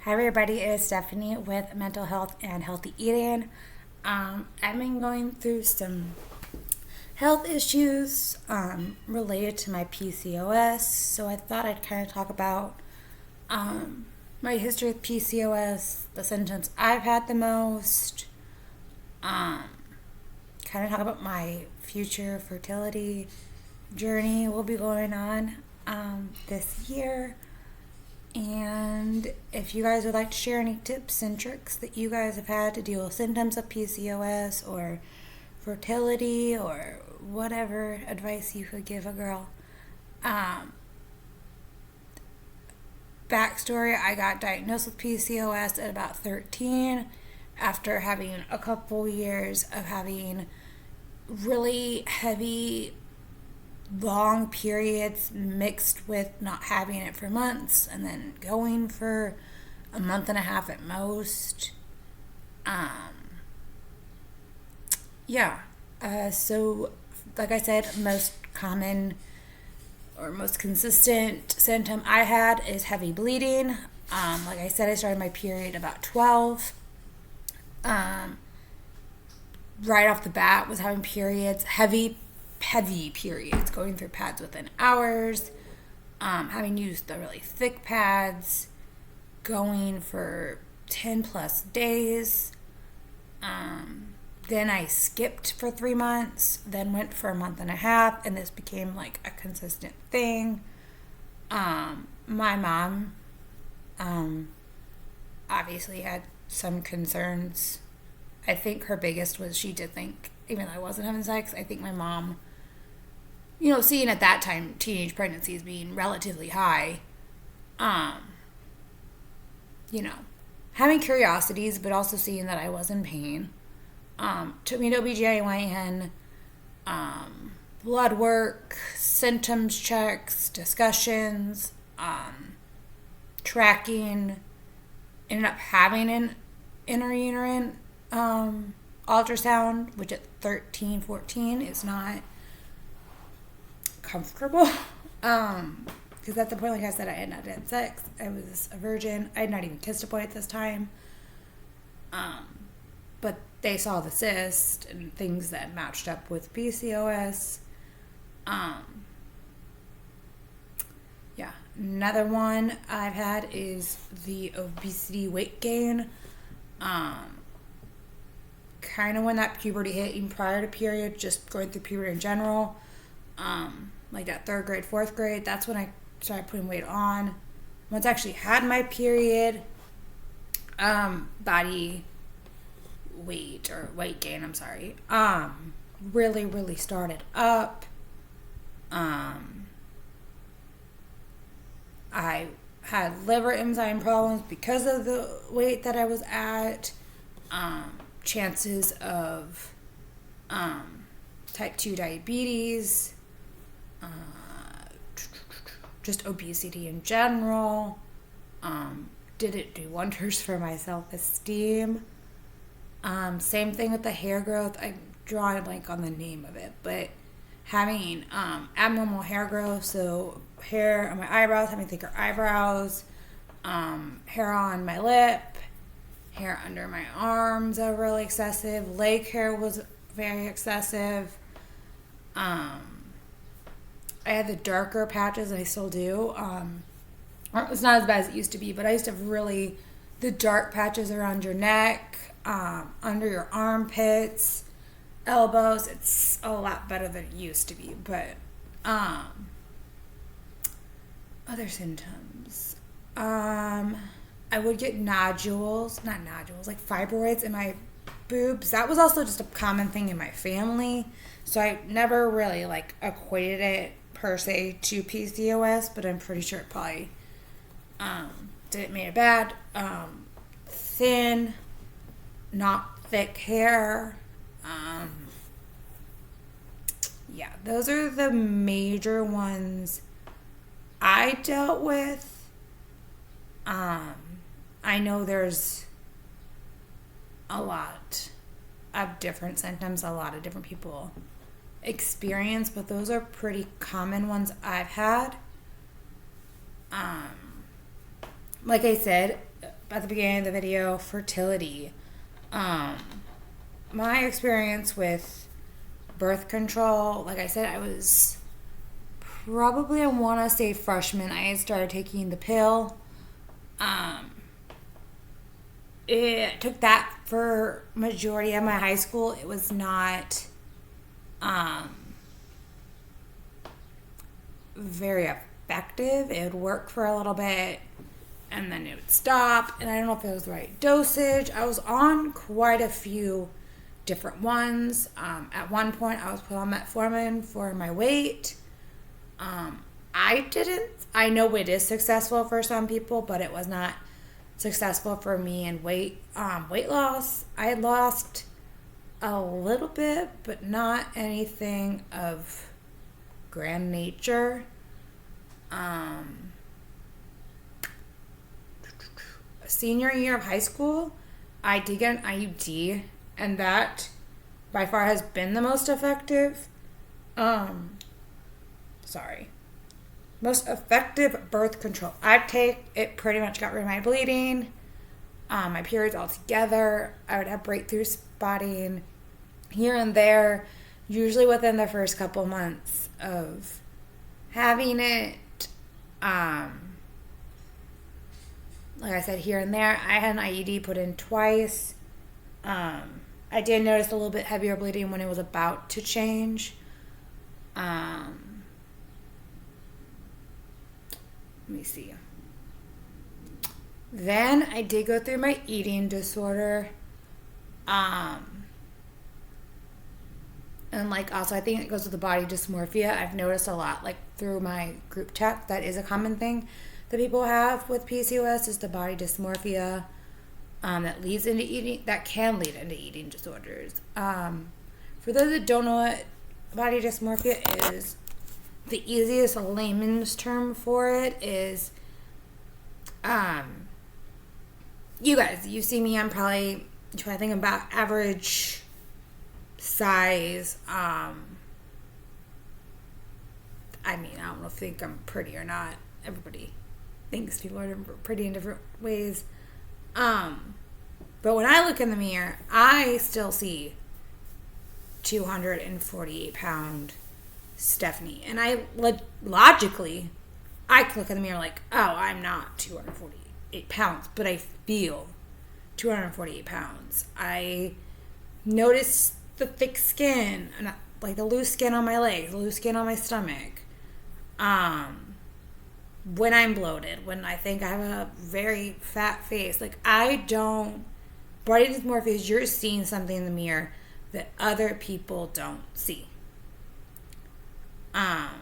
Hi everybody, it is Stephanie with Mental Health and Healthy Eating. I've been going through some health issues related to my PCOS, so I thought I'd kind of talk about my history with PCOS, the symptoms I've had the most, kind of talk about my future fertility journey we'll be going on this year. And if you guys would like to share any tips and tricks that you guys have had to deal with symptoms of PCOS or fertility or whatever advice you could give a girl. Backstory, I got diagnosed with PCOS at about 13 after having a couple years of having really heavy long periods mixed with not having it for months and then going for a month and a half at most. So like I said, most common or most consistent symptom I had is heavy bleeding. Like I said, I started my period about 12. Right off the bat was having periods, heavy periods, going through pads within hours, having used the really thick pads, going for 10 plus days. Then I skipped for 3 months, then went for a month and a half, and this became like a consistent thing. My mom obviously had some concerns. I think her biggest was she did think, even though I wasn't having sex, I think my mom, seeing at that time teenage pregnancies being relatively high, having curiosities, but also seeing that I was in pain, took me to OBGYN, blood work, symptoms checks, discussions, tracking, ended up having an intrauterine ultrasound, which at 13, 14 is not comfortable. Because at the point, like I said, I had not had sex. I was a virgin. I had not even kissed a boy at this time. But they saw the cyst and things that matched up with PCOS. Another one I've had is the obesity weight gain. Kind of when that puberty hit, even prior to period, just going through puberty in general, like that 3rd grade, 4th grade, that's when I started putting weight on. Once I actually had my period, body weight or weight gain, really, really started up. I had liver enzyme problems because of the weight that I was at. Chances of type 2 diabetes, just obesity in general. Didn't do wonders for my self-esteem. Same thing with the hair growth. I'm drawing a blank on the name of it, but having abnormal hair growth, so hair on my eyebrows, having thicker eyebrows, hair on my lip, hair under my arms are really excessive. Leg hair was very excessive. I had the darker patches, and I still do. It's not as bad as it used to be, but I used to have really the dark patches around your neck, under your armpits, elbows. It's a lot better than it used to be, but other symptoms. I would get like fibroids in my boobs. That was also just a common thing in my family. So I never really equated it per se to PCOS, but I'm pretty sure it probably made it bad. Thin, not thick hair. Those are the major ones I dealt with. I know there's a lot of different symptoms a lot of different people experience, but those are pretty common ones I've had. Like I said, at the beginning of the video, fertility. My experience with birth control, like I said, I was probably, I want to say freshman. I had started taking the pill. It took that for majority of my high school. It was not very effective. It would work for a little bit and then it would stop, and I don't know if it was the right dosage. I was on quite a few different ones. At one point I was put on metformin for my weight. I know it is successful for some people, but it was not successful for me in weight loss. I had lost a little bit, but not anything of grand nature. Senior year of high school, I did get an IUD, and that by far has been the most effective. Most effective birth control I take. It pretty much got rid of my bleeding, my periods altogether. I would have breakthrough spotting here and there, usually within the first couple months of having it. Like I said, here and there. I had an IUD put in twice. I did notice a little bit heavier bleeding when it was about to change. Let me see. Then I did go through my eating disorder. And also I think it goes with the body dysmorphia. I've noticed a lot, through my group chat, that is a common thing that people have with PCOS, is the body dysmorphia, that can lead into eating disorders. For those that don't know what body dysmorphia is, the easiest layman's term for it is, you see me, I'm probably, I think about average size. I don't think I'm pretty or not. Everybody thinks people are pretty in different ways. But when I look in the mirror, I still see 248 pound Stephanie. And logically, I can look in the mirror I'm not 248 pounds, but I feel 248 pounds. I notice the thick skin, and the loose skin on my legs, the loose skin on my stomach. When I'm bloated, when I think I have a very fat face, body dysmorphia is you're seeing something in the mirror that other people don't see. And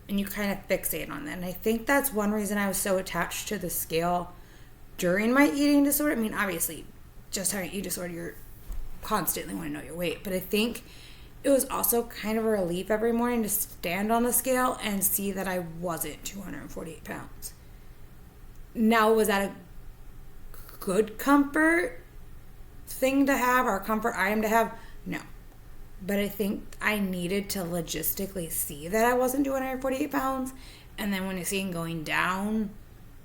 you kind of fixate on that. And I think that's one reason I was so attached to the scale during my eating disorder. Obviously, just having an eating disorder, you're constantly want to know your weight. But I think it was also kind of a relief every morning to stand on the scale and see that I wasn't 248 pounds. Now, was that a good comfort thing to have, or a comfort item to have? No. But I think I needed to logistically see that I wasn't 248 pounds. And then when I see it going down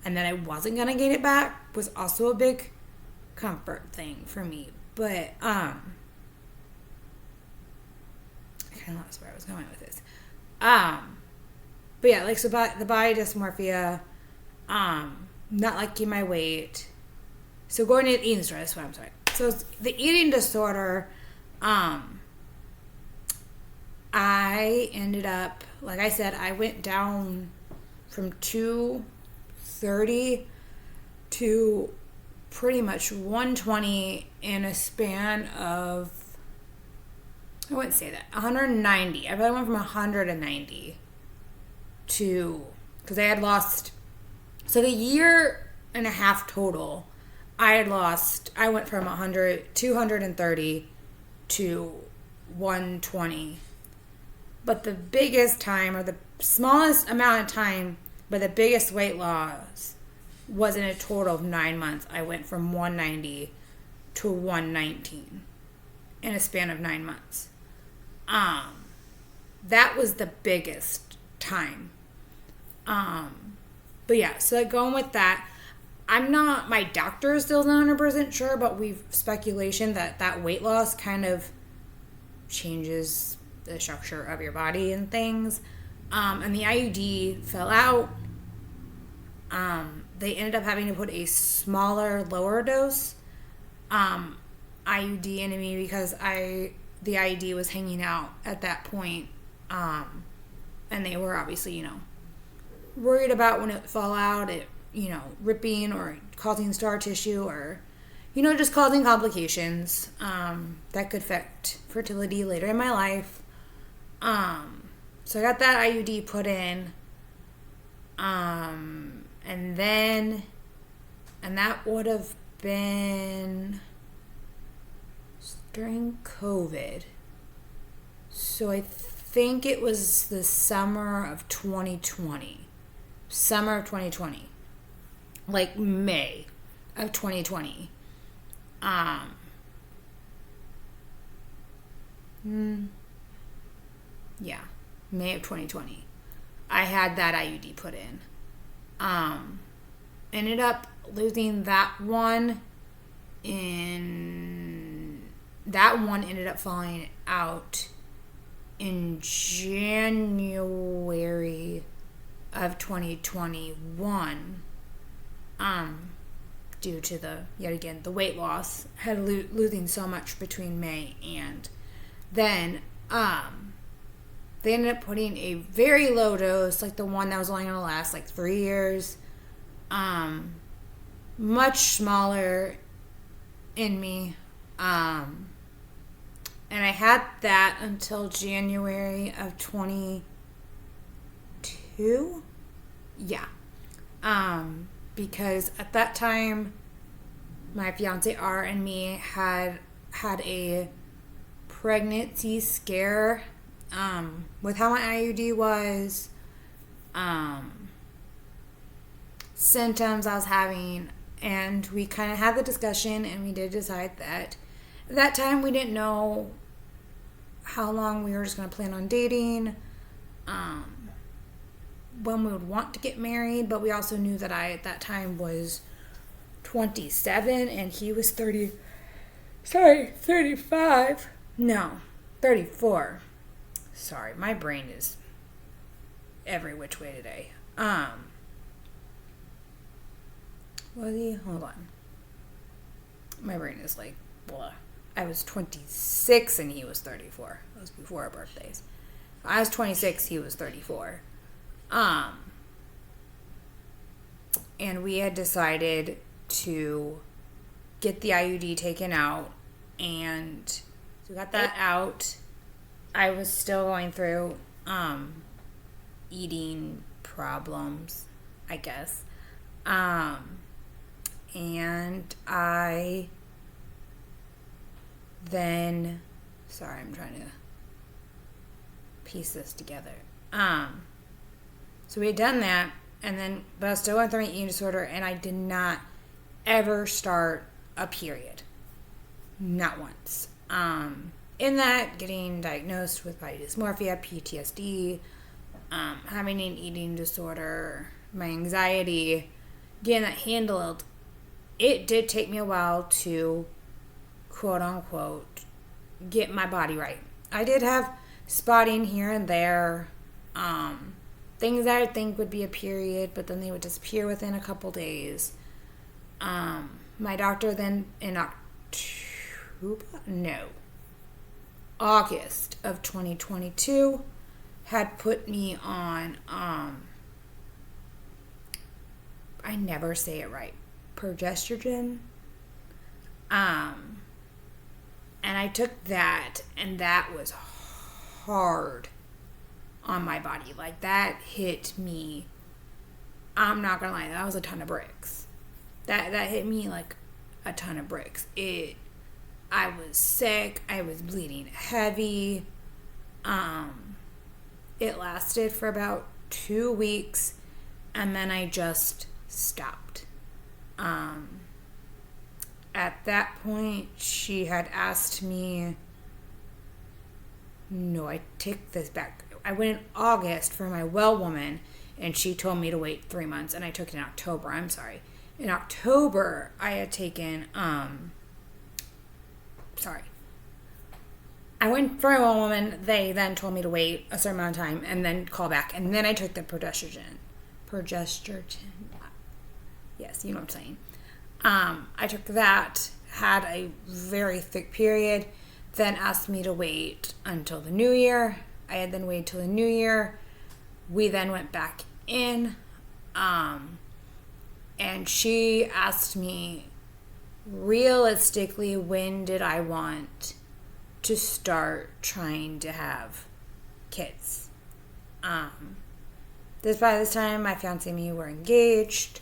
and that I wasn't going to gain it back was also a big comfort thing for me. But, I kind of lost where I was going with this. But yeah, so the body dysmorphia, not liking my weight. So going to the eating disorder, that's what I'm sorry. So the eating disorder, I ended up, like I said, I went down from 230 to pretty much 120 in a span of, I wouldn't say that, 190. I really went from 190 to, because I had lost, so the year and a half total, I went from 230 to 120. But the biggest time, or the smallest amount of time, but the biggest weight loss was in a total of 9 months. I went from 190 to 119 in a span of 9 months. That was the biggest time. But yeah, so going with that, my doctor is still not 100% sure, but we've speculation that weight loss kind of changes the structure of your body and things. And the IUD fell out. They ended up having to put a smaller, lower dose IUD into me because the IUD was hanging out at that point. And they were obviously, worried about when it fell out, it, ripping or causing scar tissue or, just causing complications that could affect fertility later in my life. So I got that IUD put in. And that would have been during COVID. So I think it was the summer of 2020. Like May of 2020. Yeah, May of 2020. I had that IUD put in. Ended up losing that one that one ended up falling out in January of 2021. Due to the weight loss, had losing so much between May and then, they ended up putting a very low dose, like the one that was only going to last like 3 years, much smaller in me, and I had that until January of 22, because at that time, my fiance R and me had a pregnancy scare, with how my IUD was, symptoms I was having, and we kind of had the discussion, and we did decide that at that time we didn't know how long we were just going to plan on dating, when we would want to get married, but we also knew that I at that time was 27 and he was 35. No, 34. Sorry, my brain is every which way today. Hold on. My brain is like, blah. I was 26 and he was 34. That was before our birthdays. I was 26, he was 34. And we had decided to get the IUD taken out, and so we got that out. I was still going through eating problems, I guess. And I then, sorry, I'm trying to piece this together. So we had done that, and then, but I was still going through an eating disorder, and I did not ever start a period. Not once. In that, getting diagnosed with body dysmorphia, PTSD, having an eating disorder, my anxiety, getting that handled, it did take me a while to, quote unquote, get my body right. I did have spotting here and there, things that I think would be a period, but then they would disappear within a couple days. My doctor then in August of 2022 had put me on, I never say it right, progesterone. And I took that, and that was hard on my body. Like, that hit me, I'm not gonna lie, that was a ton of bricks. That hit me like a ton of bricks. I was sick, I was bleeding heavy. It lasted for about 2 weeks, and then I just stopped. At that point, she had asked me, no, I take this back. I went in August for my well woman, and she told me to wait 3 months, and I took it in October. I'm sorry. In October, I had taken, I went for a woman. They then told me to wait a certain amount of time and then call back. And then I took the progesterone. Yes, you know what I'm saying. I took that, had a very thick period, then asked me to wait until the new year. I had then waited till the new year. We then went back in, and she asked me, realistically, when did I want to start trying to have kids? By this time, my fiance and me were engaged,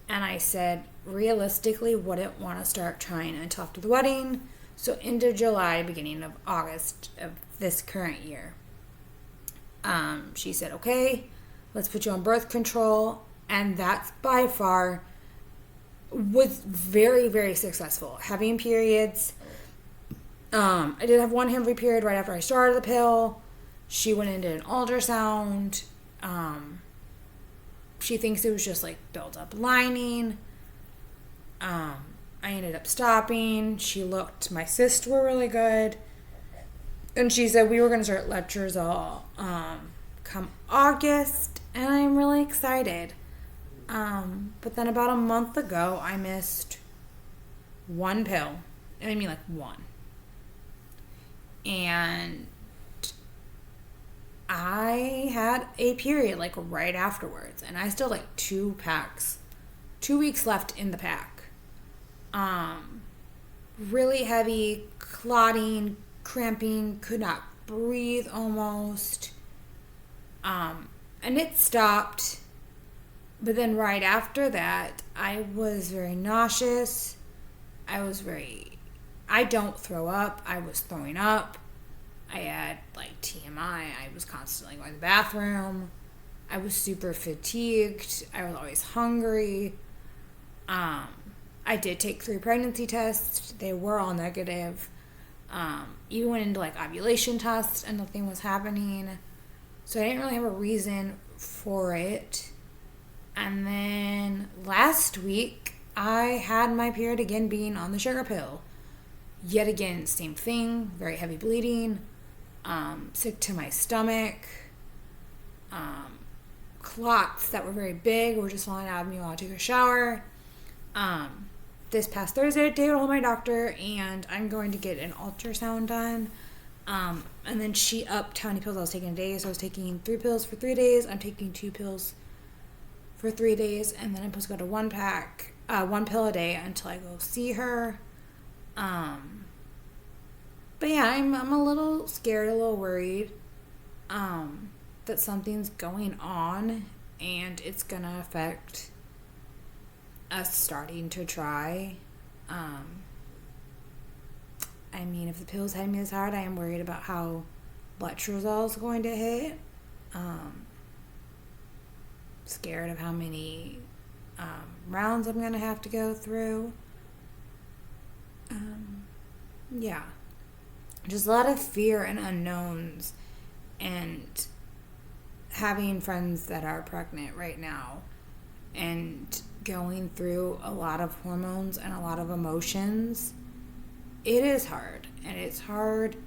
and I said, realistically, wouldn't want to start trying until after the wedding, so into July, beginning of August of this current year. She said, okay, let's put you on birth control, and that's by far was very, very successful. Having periods, I did have one heavy period right after I started the pill. She went into an ultrasound. She thinks it was just like built up lining. I ended up stopping. She looked, my cysts were really good. And she said we were going to start letrozole come August, and I'm really excited. But then about a month ago, I missed one pill. And I mean like one. And I had a period like right afterwards, and I still like 2 weeks left in the pack. Really heavy, clotting, cramping, could not breathe almost. And it stopped, but then right after that, I was very nauseous. I don't throw up. I was throwing up. I had like TMI. I was constantly going to the bathroom. I was super fatigued. I was always hungry. I did take 3 pregnancy tests. They were all negative. Even went into like ovulation tests and nothing was happening. So I didn't really have a reason for it. And then last week, I had my period again being on the sugar pill. Yet again, same thing, very heavy bleeding, sick to my stomach, clots that were very big were just falling out of me while I took a shower. This past Thursday, I told my doctor, and I'm going to get an ultrasound done. And then she upped how many pills I was taking a day. So I was taking 3 pills for 3 days. I'm taking 2 pills for 3 days, and then I'm supposed to go to 1 pill a day until I go see her. But yeah, I'm a little scared, a little worried, that something's going on and it's gonna affect us starting to try. I mean, if the pills hit me this hard, I am worried about how letrozole is going to hit. Scared of how many rounds I'm going to have to go through. Yeah. Just a lot of fear and unknowns, and having friends that are pregnant right now and going through a lot of hormones and a lot of emotions. It is hard, and it's hard.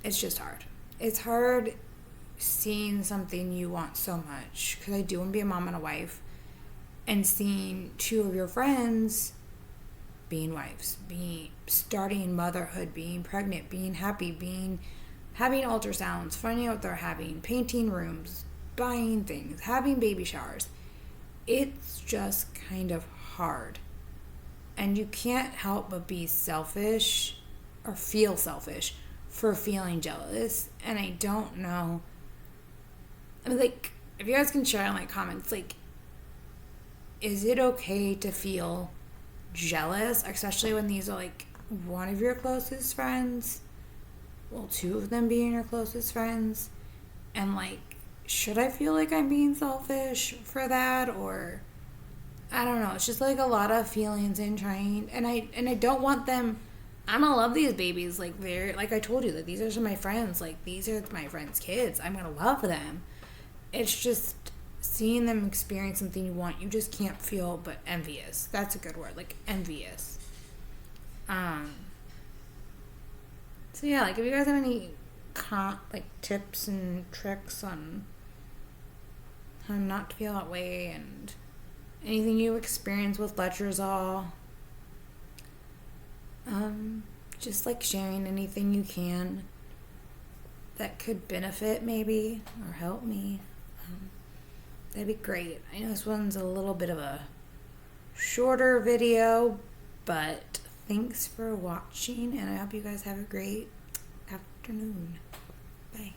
It's just hard. It's hard seeing something you want so much, because I do want to be a mom and a wife, and seeing 2 of your friends being wives, starting motherhood, being pregnant, being happy, having ultrasounds, finding out what they're having, painting rooms, buying things, having baby showers. It's just kind of hard. And you can't help but be selfish or feel selfish for feeling jealous. And I don't know. I mean, like, if you guys can share in like comments, like, is it okay to feel jealous, especially when these are like one of your closest friends? Well, 2 of them being your closest friends. And like, should I feel like I'm being selfish for that? Or I don't know. It's just like a lot of feelings in trying, and I don't want them. I'm gonna love these babies. Like, they're, like I told you, that these are my friends. Like, these are my friends' kids. I'm gonna love them. It's just seeing them experience something you want, you just can't feel but envious. That's a good word, like envious. So yeah, like if you guys have any like tips and tricks on how not to feel that way and anything you experience with letrozole, just like sharing anything you can that could benefit maybe or help me, that'd be great. I know this one's a little bit of a shorter video, but thanks for watching, and I hope you guys have a great afternoon. Bye.